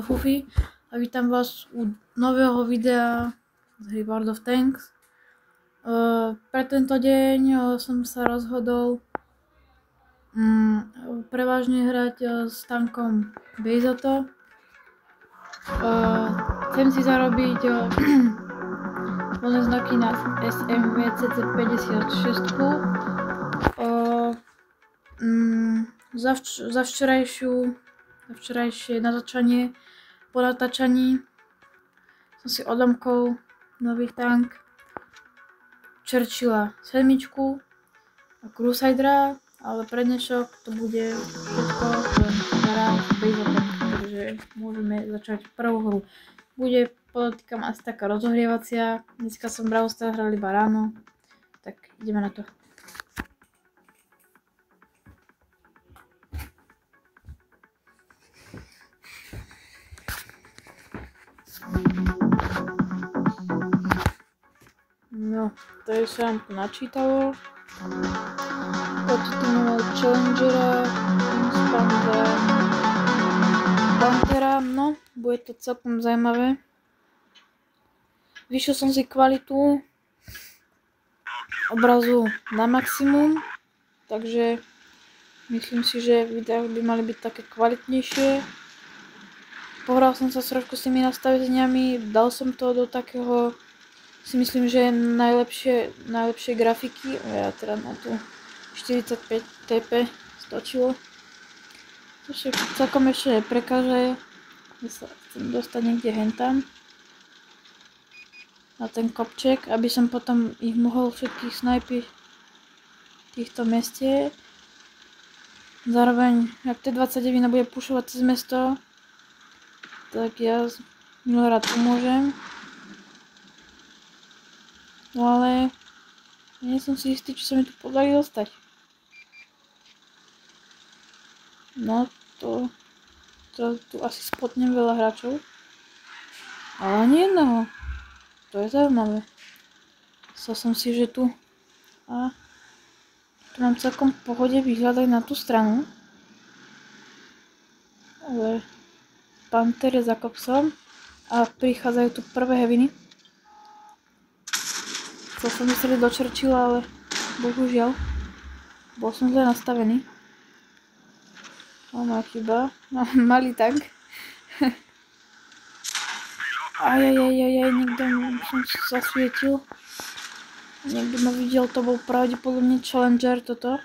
Fufy a vítam vás u nového videa z hry World of Tanks. Pre tento deň som sa rozhodol prevažne hrať s tankom Beisotto. Chcem si zarobiť voľné znaky na SMV CC56. Za včerajšie natáčanie, po natáčaní som si odomkol nový tank Churchilla 7 a Crusadera, ale pre dnešok to bude všetko len hra s Beisottom, takže môžeme začať prvú hru. Bude, podotýkam, asi taká rozohrievacia. Dneska som Brawl Stars hral iba ráno, tak ideme na to. No, tady sa vám to načítalo. Potom mal Challengera, Inspanda, Pantera, no, bude to celkom zaujímavé. Vyšiel som si kvalitu obrazu na maximum, takže myslím si, že videá by mali byť také kvalitnejšie. Pohral som sa trošku s tými nastaveniami, dal som to do takého, si myslím, že je najlepšie grafiky. Ja teda na tú 45 TP stočilo. To celkom ešte neprekáže. Ja sa chcem dostať niekde hentam na ten kopček, aby som potom ich mohol všetkých snajpiť v týchto meste. Zároveň, ak T29 bude pušovať cez mesto, tak ja rád pomôžem. No ale nie som si istý, či sa mi tu podarí dostať. No to tu asi spotnem veľa hráčov. Ale ani jedného. To je zaujímavé. Myslel som si, že tu mám celkom v pohode vyhľadať na tú stranu. Ale Panther je za kopcom a prichádzajú tu prvé heviny. Chcel som myslieť do Churchilla, ale bohužiaľ bol som zle nastavený. Má chyba, malý tank. Ajajajajaj, niekto som zasvietil. Niekto ma videl, to bol pravdepodobne Challenger toto.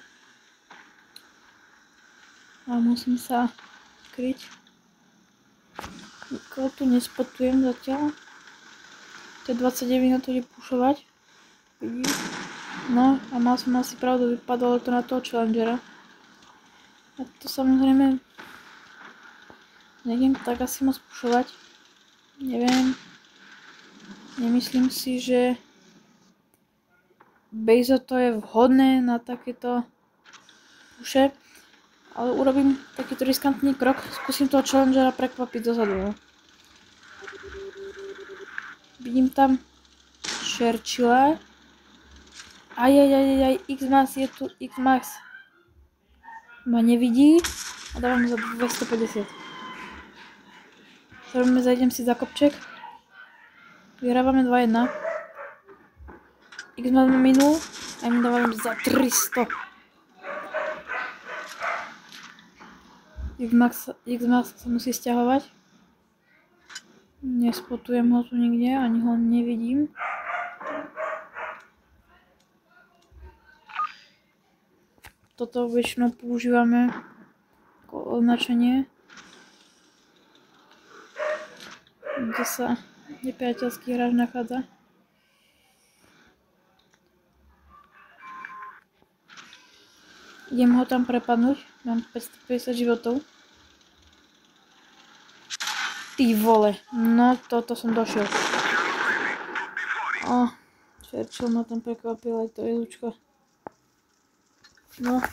A musím sa kryť. Nikoho tu nespotujem zatiaľ. T29 to ide pušovať. Vidíš? No a mal som asi pravdu, vypadalo to na toho Challengera. A to samozrejme nejdem tak asi moc pušovať. Neviem. Nemyslím si, že Beisotto je vhodné na takéto puše. Ale urobím takýto riskantný krok. Skúsim toho Challengera prekvapiť dozadu. Vidím tam Churchilla. Ajajajajaj, X-Max je tu, X-Max ma nevidí a dávam za 250. Zajdem si za kopček. Vyhrávame 2-1. X-Max ma minul a im dávam za 300. X-Max sa musí stiahovať. Nespotujem ho tu nikde, ani ho nevidím. Toto väčšinou používame ako označenie, kde sa nepriateľský hráč nachádza. Idem ho tam prepadnúť, mám 550 životov. Ty vole, no toto som došiel. Churchill ma tam prekvapil, aj to je zúčko. No,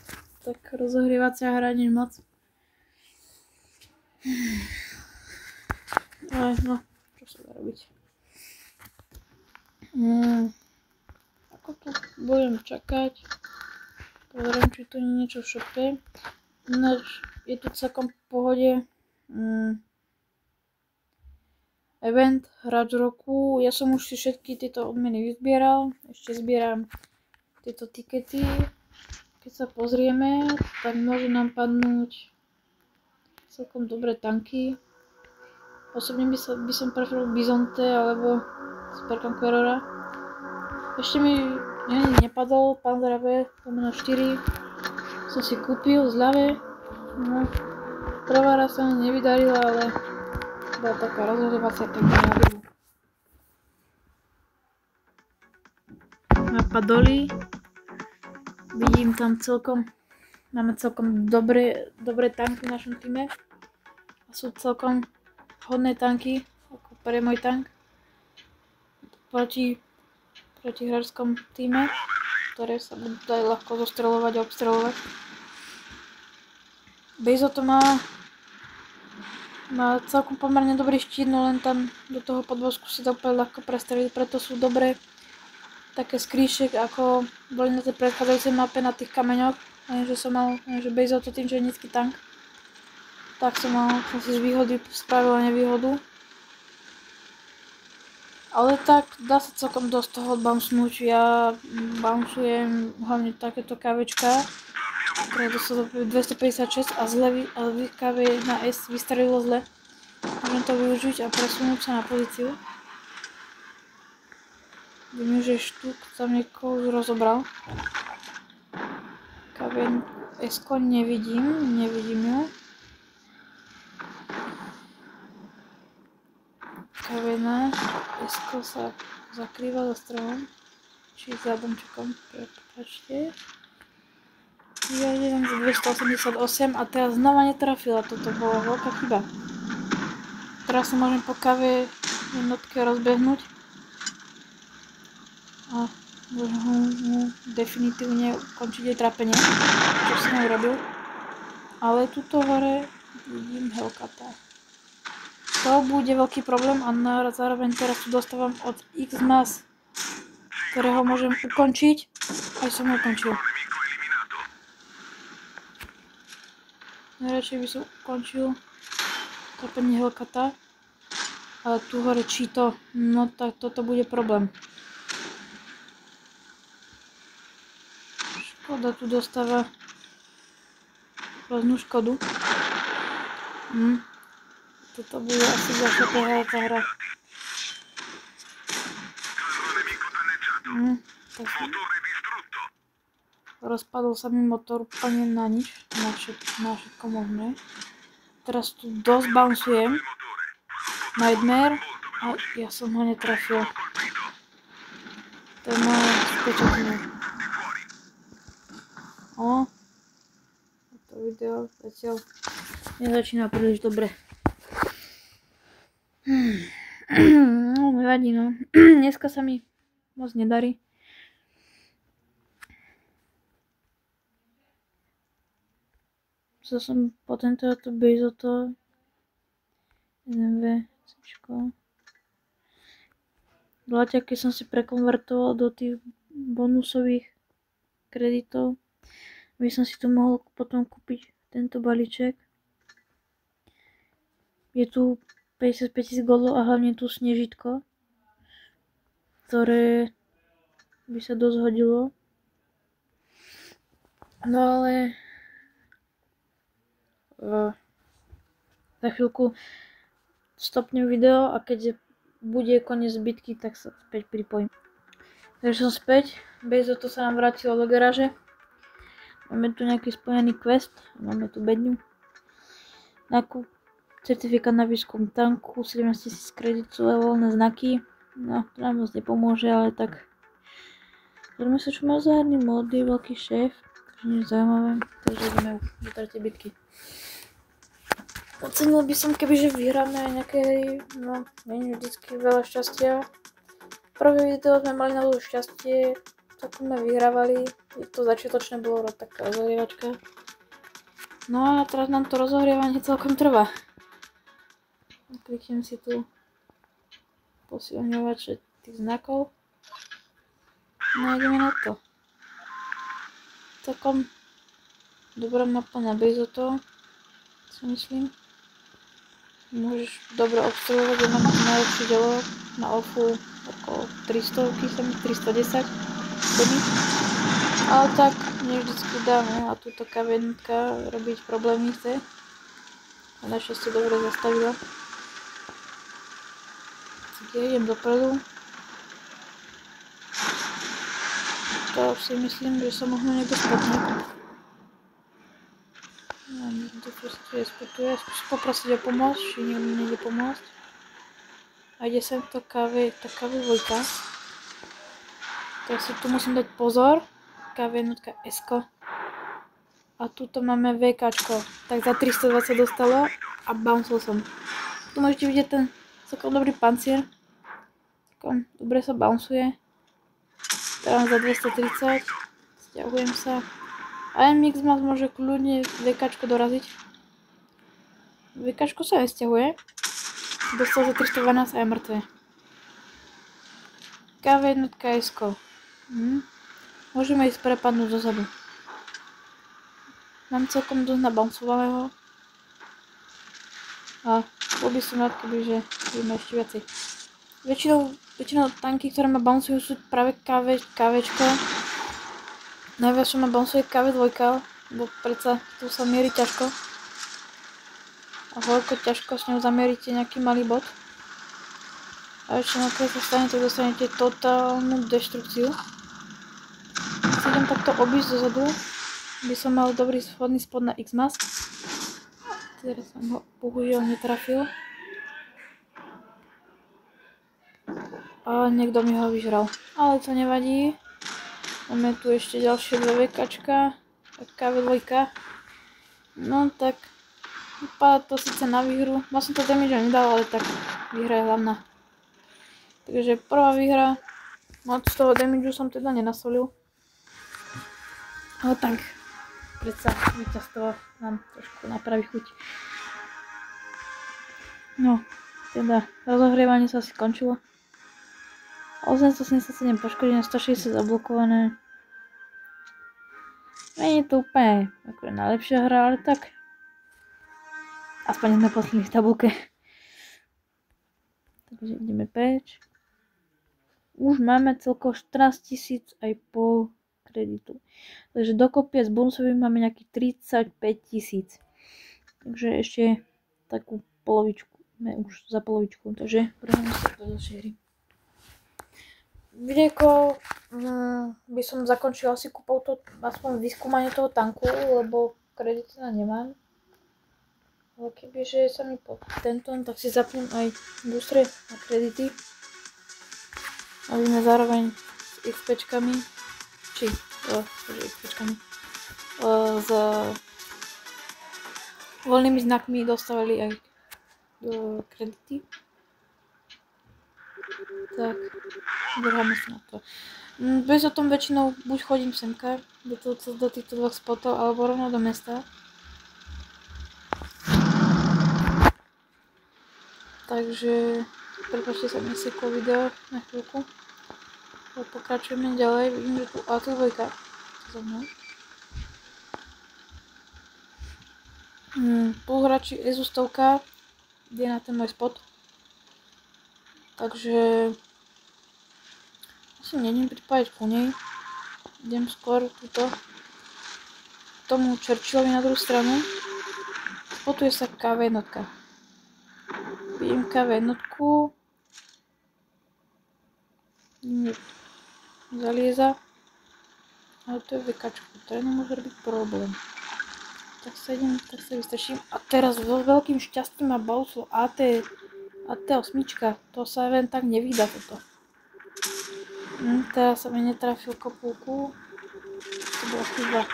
tak rozohrievacia hra nie moc. Ale no, čo sa dá robiť. Ako tu budem čakať. Pozriem, či tu nie je niečo v šope. Ináč je tu celkom v pohode. event hráč roku. Ja som už si všetky tieto odmeny vyzbieral. Ešte zbieram tieto tikety. Keď sa pozrieme, tak môže nám padnúť celkom dobré tanky. Osobne by som preferoval Bizonte alebo Super Conquerora. Ešte mi nepadol Panzer AB 4. Som si kúpil v zľave. No, prvá raz sa mi nevydarila, ale bola taká rozhodovacia, tak na druhú. Napadoli. Vidím tam máme celkom dobré tanky v našom týme. A sú celkom hodné tanky, ako pre môj tank. Proti hráčskom týme, ktoré sa budú dať ľahko zostreľovať a obstreľovať. Bejzo to má celkom pomerne dobrý štít, no len tam do toho podvozku sa dá úplne ľahko prestreliť, preto sú dobré také skrýšek, ako boli na tej predchádzajúcej mape na tých kameňoch. Lenže Bejzo to tým, že je nízky tank, tak som si z výhody spravil nevýhodu. Ale tak dá sa celkom dosť toho odbouncenúť. Ja bouncujem hlavne takéto kávečka, ktoré dostalo 256 a KV1S vystrelilo zle. Môžem to využiť a presunúť sa na pozíciu. Vidím, že štuk tam niekoho už rozobral. KV1S nevidím ju. KV1S sa zakrýva za stromom, či za domčekom, prepáčte. Ja idem za 288 a teraz znova netrafila, toto bola veľká chyba. Teraz sa môžem po KV jednotke rozbehnúť a môžem mu definitívne ukončiť jej trápenie, čo som urobil. Ale tuto hore vidím Hellcata. To bude veľký problém a zároveň teraz tu dostávam od X-Mas, ktorého môžem ukončiť. Aj som ho ukončil. Najradšej by som ukončil trápenie Hellcata, ale tu hore Cheeto, no tak toto bude problém. Škoda tu dostáva rôznu škodu. Toto bude asi ďalšia prehráca hra. Rozpadol sa mi motor úplne na nič, na všetko možné. Teraz tu dosť bouncujem. Nightmare a ja som ho netrafil. To je moje spečatné. To video zatiaľ nezačína príliš dobre. No, nevadí, no. Dneska sa mi moc nedarí. Chcel som potentovať to Bejzoto. SMV, Cčko. Blaťaky som si prekonvertoval do tých bonusových kreditov, aby som si tu mohol potom kúpiť tento balíček. Je tu 55 000 goldov a hlavne tu snežitko, ktoré by sa dosť hodilo. No ale za chvíľku stopnem video a keď bude koniec bitky, tak sa späť pripojím. Takže som späť, Bejzoto sa nám vrátilo do garáže. Máme tu nejaký splnený quest, máme tu bedňu. Certifikát na výskum tanku, 17 000 kreditov a voľné znaky. No, to nám moc nepomôže, ale tak. Pozrieme sa, čo má za herný mod, je veľký šéf, takže nič zaujímavé, takže ideme do tretej bitky. Ocenil by som, kebyže vyhráme aj nejaké, no, nie je vždycky veľa šťastia. Prvé video sme mali na ľudú šťastie, tak sme vyhrávali, to začiatočné bolo taká rozhrievačka. No a teraz nám to rozohrievanie celkom trvá. Kliknem si tu posilňovače tých znakov. No ideme na to. Celkom dobrá mapa na Bejzoto, si myslím. môžeš dobre obsluhovať, ja mám najlepšie dielo na ofu okolo 300, 310 ceny. Ale tak, nie vždycky dáme a túto kavienka robiť problémy chce. A našťastie dobre zastavila. Tak ja idem dopredu. To si myslím, že sa možno niekto spotne. To proste respektuje. Skúsim poprosiť o pomoc, či niekto mi nejde pomôcť. A ide sem to káve, tá kávovojka. Teraz si tu musím dať pozor. Káve jednotka S-ko. A tuto máme VKčko. Tak za 320 dostalo a bounceol som. Tu môžete vidieť ten celkom dobrý pancier. Dobre sa bounceuje. Teraz za 230. Stiahujem sa. A MX ma môže kľudne VKčko doraziť. VKčko sa nestiahuje. Dostal za 312 a je mŕtve. KV jednotka S-ko. Môžeme ísť prepadnúť dozadu. Mám celkom dosť nabouncovaného. A bol by som rád, kebyže budeme ešte viacej. Väčšinou tanky, ktoré ma bouncujú, sú práve KVčko. Najviac čo ma bouncuje KV2, lebo predsa tu sa mierí ťažko. A horko ťažko s ňou zamieríte nejaký malý bod. A ešte na keď sa stane, tak dostanete totálnu deštrukciu. Si idem takto obísť dozadu, by som mal dobrý vhodný spod na X-Mask. Teraz som ho bohužiaľ netrafil. A niekto mi ho vyžral. Ale to nevadí. Máme tu ešte ďalšie dve VKčka. KV2. No tak vypadá to síce na výhru. Mal som to damage nedal, ale tak výhra je hlavná. Takže prvá výhra. Moc z toho damageu som teda nenasolil. Ale tak, predsa víťazstvo nám trošku napraví chuť. No, teda rozohrievanie sa asi končilo. 877 poškodené, 160 zablokované. Nie je to úplne ako najlepšia hra, ale tak. Aspoň sme poslali v tabulke. Takže ideme preč. Už máme celkovo 14 500 kreditu. Takže dokopy s bonusovým máme nejakých 35 000. Takže ešte takú polovičku. Už za polovičku. Takže prejdeme sa do ďalšej hry. Videjko by som zakončil asi kúpou to, aspoň vyskúmanie toho tanku, lebo kredity na nemám. Ale kebyže sa mi po tento, tak si zapnem aj boostre na kredity. Aby sme zároveň s XPčkami, s voľnými znakmi dostávali aj kredity. Tak, držáme sa na to. Bez o tom väčšinou buď chodím semka, do týchto dvoch spotov, alebo rovno do mesta. Takže prepáčte sa mi seklo video na chvíľku. Pokračujeme ďalej, vidím, že tu A2 za mnou. Spoluhráči EZU-stovka ide na ten môj spot. Takže asi nejdem pripájať ku nej. Idem skôr túto tomu Churchillovi na druhú stranu. Spotuje sa KV1. Vidím KV1. Zalieza. Ale to je VKčko, to nemôže robiť problém. Tak sa vystraším. A teraz so veľkým šťastím ma bounceol AT8, to sa len tak nevydá toto. Teraz sa mi netrafil kopulku. To bola chyba.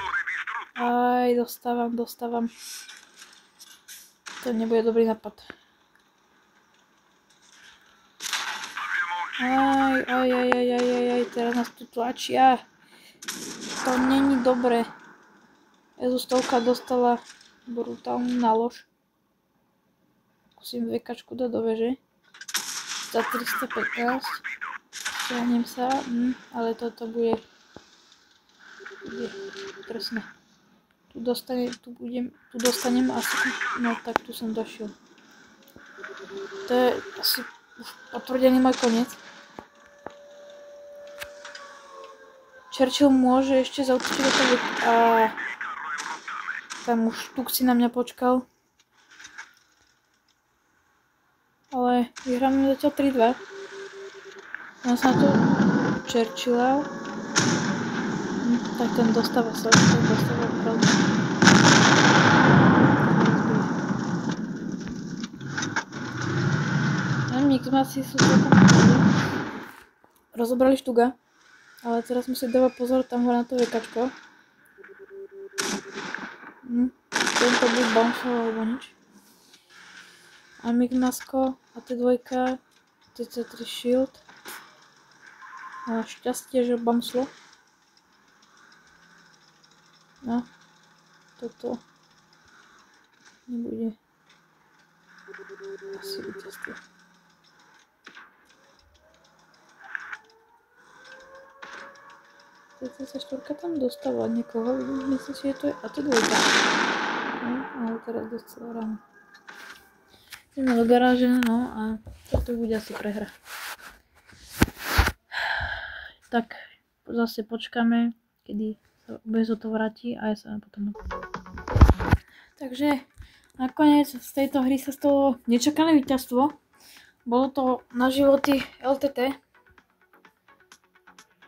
Aj, dostávam. To nebude dobrý nápad. Aj, teraz nás tu tlačia. To není dobre. EZU-stovka dostala brutálnu nálož. Skúsim VKčku dať do veže. Za 315. Stiahnem sa, ale toto bude drsné. Tu dostanem asi, no tak tu som došiel. To je asi už potvrdený môj koniec. Churchill môže ešte zautočiť do toho. Tam už tuk si na mňa počkal. Ale vyhráme zatiaľ 3-2. Mám sa na to Churchilla. Tak ten dostáva sa. Dostáva pravdu. Mixmáci sú celkom rozobrali štuga. Ale teraz musí dávať pozor tam hore na to vekačko. Tento buď bounce alebo nič. A Migmasko a T2, TC3 shield. A šťastie, že bouncelo. No, toto nebude asi víťazstvo. TC4 tam dostáva niekoho, myslím si, že to je a T2. No, ale teraz dostala ráno. Ideme do garáže, no a toto bude asi prehra. Tak zase počkáme, kedy sa bez to vráti a ja sa potom... Takže nakoniec z tejto hry sa stalo nečakané víťazstvo. Bolo to na životy LTT.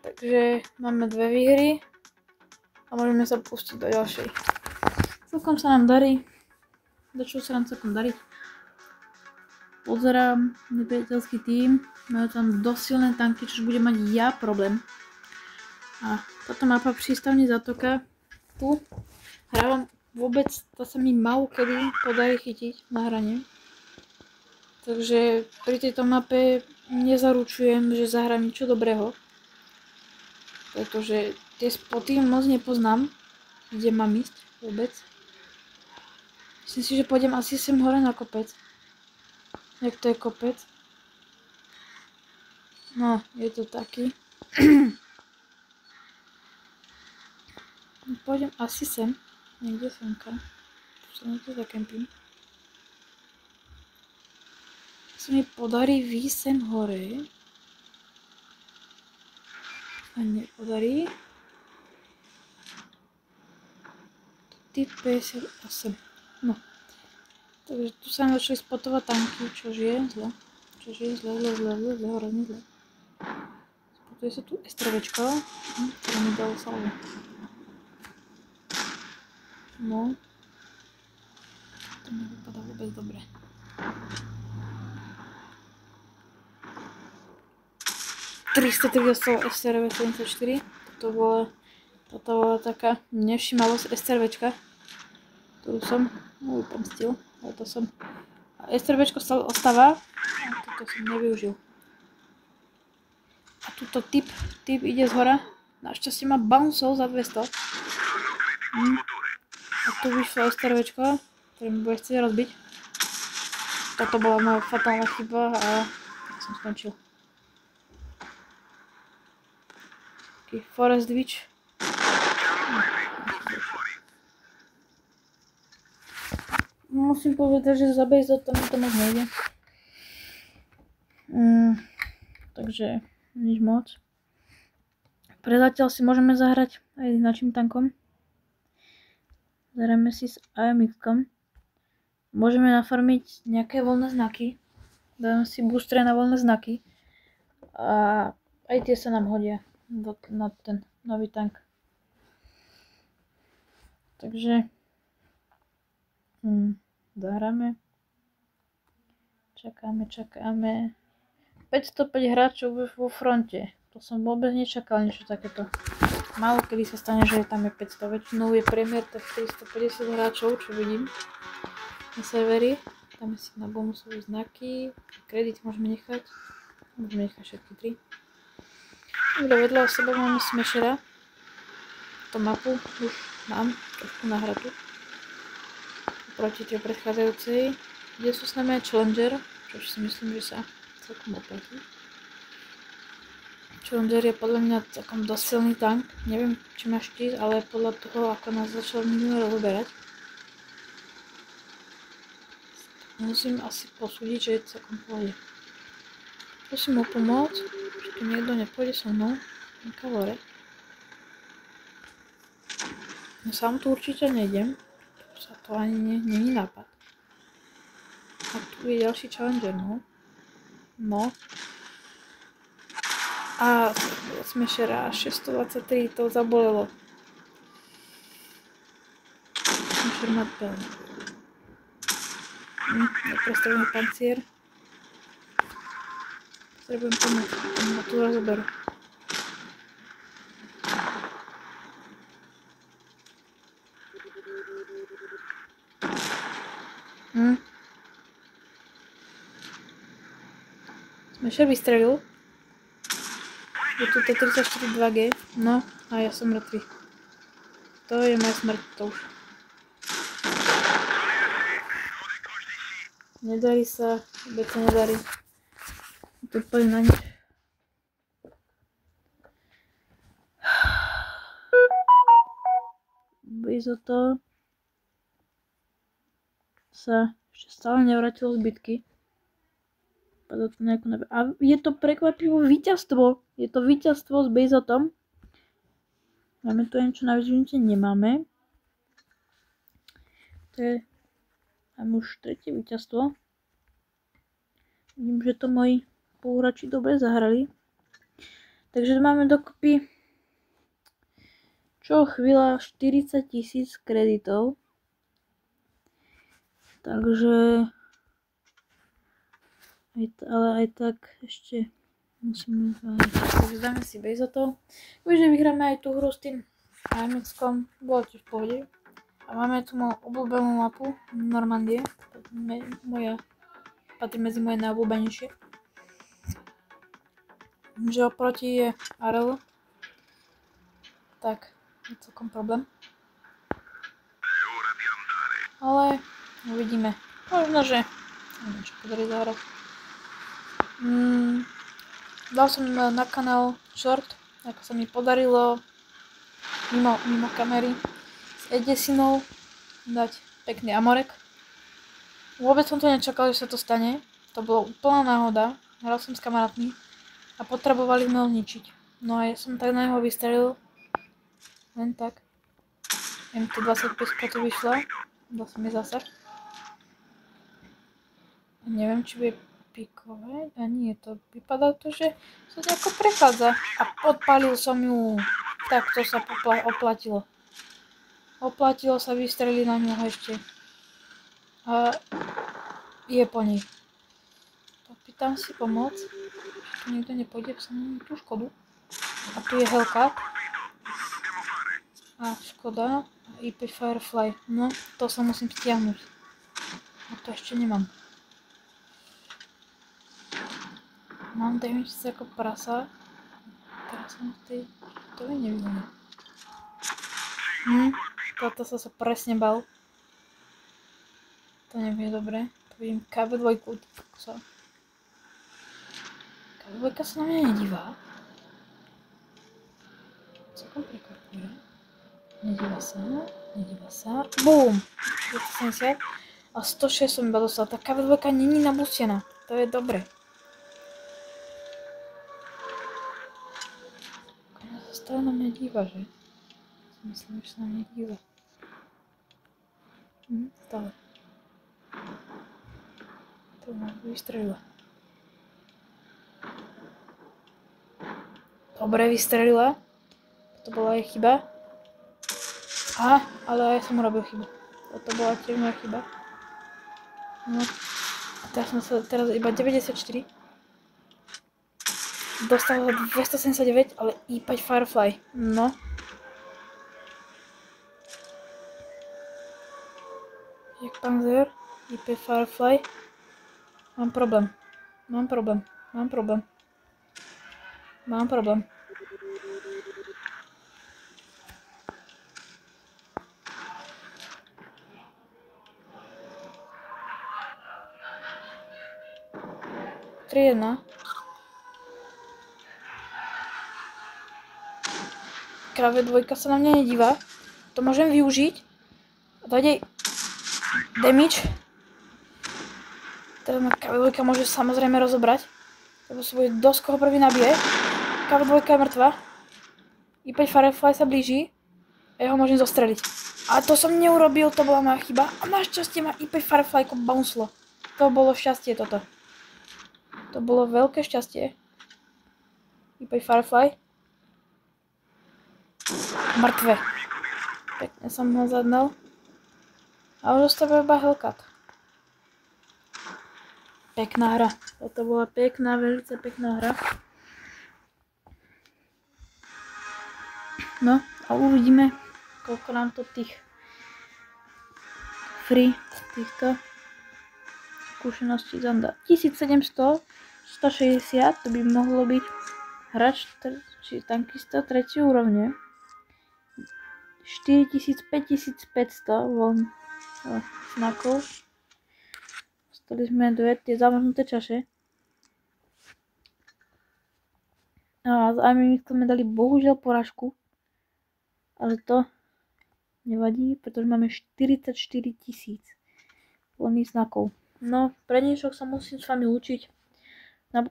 Takže máme 2 výhry a môžeme sa pustiť do ďalšej. Celkom sa nám darí. Začalo sa nám celkom dariť. Pozerám nepriateľský tím. Majú tam dosť silné tanky, čo bude mať ja problém. A táto mapa Prístavní zátoka. Tu hrávam vôbec, to sa mi málo kedy podarí chytiť na hrane. Takže pri tejto mape nezaručujem, že zahrám niečo dobrého. Pretože tie spoty moc nepoznám, kde mám ísť vôbec. Myslím si, že pôjdem asi sem hore na kopec. Jak to je kopec? No, je to taký. Pôjdem asi sem. Niekde semka. Tu sa niekde zakempím. Sa mi podarí výjsť sem hore. A nepodarí. Typ 58. No. Takže tu sa nám začali spotovať tanky, čož je zle. Zle, hrozne zle. Spotuje sa tu STRVčko, ktoré mi dalo salvo. No. To nevypadá vôbec dobre. STRV 74. Toto bola taká nevšimalosť STRVčka, ktorú som upomstil. Ale to som... STRVčko ostáva, a toto som nevyužil. A tuto typ ide zhora. Našťastie ma bouncel za 200. A tu vyšlo STRVčko, ktoré mi bude chcieť rozbiť. Toto bola moja fatálna chyba a som skončil. Taký Forest Witch. Musím povedať, že za base tam to moc nejde. Takže nič moc. Prezatiaľ si môžeme zahrať aj s našim tankom. Zahráme si s AMX-kom. Môžeme nafarmiť nejaké voľné znaky. Dáme si boostre na voľné znaky. A aj tie sa nám hodia na ten nový tank. Takže zahráme. Čakáme. 505 hráčov vo fronte. To som vôbec nečakal niečo takéto. Málo kedy sa stane, že tam je 500. Väčšinou je priemer tak 350 hráčov, čo vidím na serveri. Dáme si na bonusové znaky. Kredit môžeme nechať. Môžeme nechať všetky 3. Vedľa seba máme Smashera. Tú mapu už mám trošku nahratú. Proti tej predchádzajúcej. Kde sú s nami aj Challenger, čo si myslím, že sa celkom oplatí. Challenger je podľa mňa celkom dosť silný tank. Neviem, či máš štít, ale podľa toho, ako nás začal minulé rozoberať. Musím asi posúdiť, že je celkom pohode. Prosím o pomoc, že tu niekto nepôjde so mnou. Nejaká hore. No sám tu určite nejdem. To ani není nápad. A tu je ďalší challenger, no. No. A smešera 623, to zabolelo. Smešer má peln. Neprestavujem pancier. Potrebujem pomoc, ma tu rozoberú. Smešer vystrelil. Je tu T-34 2G. No, a ja som mŕtvy. To je moja smrť, to už. Nedarí sa, vôbec sa nedarí. To úplne na nič. Bizoto sa ešte stále nevrátilo z bitky. A je to prekvapivo víťazstvo. Je to víťazstvo s Bizotom. Máme tu niečo na vyzvinutie? Nemáme. To je máme už tretie víťazstvo. Vidím, že to moji spoluhráči dobre zahrali. Takže máme dokopy čo chvíľa 40 000 kreditov. Takže ale aj tak ešte musíme takže dáme si Bizoto. Už vyhráme aj tú hru s tým Nemeckom. Bolo tiež v pohode. A máme tu moju obľúbenú mapu Normandie. Patrí medzi moje najobľúbenejšie. Že oproti je Arel. Tak, je celkom problém. Ale uvidíme. Možno, že neviem, čo podarí zahrať. Dal som na kanál short, ako sa mi podarilo mimo kamery s Edesinou dať pekný amorek. Vôbec som to nečakal, že sa to stane. To bolo úplná náhoda. Hral som s kamarátmi a potrebovali sme ho zničiť. No a ja som tak na neho vystrelil. Len tak. MT-25 to vyšla. Dal som mi zásah. Neviem, či bude pikovať. A nie, to vypadá to, že sa nejako prechádza. A podpálil som ju. Tak to sa oplatilo. Oplatilo sa vystreliť na ňu ešte. A je po nej. Popýtam si pomoc. Tu niekto nepôjde sa mnou tú škodu. A tu je Hellcat. A škoda. IP Firefly. No, to sa musím stiahnuť. A to ešte nemám. Mám damage ako prasa. Teraz som v tej... To je nevidné. Toto sa presne bal. To nevie dobre. To vidím KB2. KB2 sa na mňa nedívá. Celkom prekvapuje. Nedíva sa. BOOM! 270. A 106 som iba dostala. Tá KB2 není nabustená. To je dobre. Stále na mňa díva, že? Myslím, že sa na mňa díva. Stále. To ma vystrelila. Dobre vystrelila. To bola aj chyba. Aha, ale aj som urobil chybu. Toto bola tiež moja chyba. No. A teraz iba 94. Dostal 279, ale IP Firefly. No. Jak Panzer, IP Firefly. Mám problém. 3-1. KV2 sa na mňa nedíva. To môžem využiť. A dať jej damage. KV2 môže samozrejme rozobrať. Lebo sa bude dosť koho prvý nabije. KV2 je mŕtva. I5 Firefly sa blíži. A ja ho môžem zostreliť. A to som neurobil, to bola moja chyba. A našťastie ma I5 Firefly bouncelo. To bolo šťastie toto. To bolo veľké šťastie. I5 Firefly. Mŕtve. Pekne som ho zadnal. A už zostáva iba Hellcat. Pekná hra. Toto bola pekná, veľmi pekná hra. No a uvidíme, koľko nám to tých free týchto skúseností zandá. 1700, 160, to by mohlo byť hráč či tankista 3. úrovne. 4000, 5500 von znakov. Stali sme tie zamrznuté čaše. A z Aminiku sme dali bohužiaľ porážku. Ale to nevadí, pretože máme 44 000 voľných znakov. No, pre dnešok sa musím s vami učiť.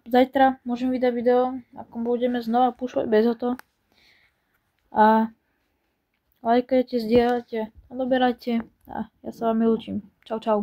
Zajtra môžem vydať video, ako budeme znova pušovať bez toho. A lajkajte, zdieľajte, odoberajte a ja sa vám ľúčim. Čau, čau.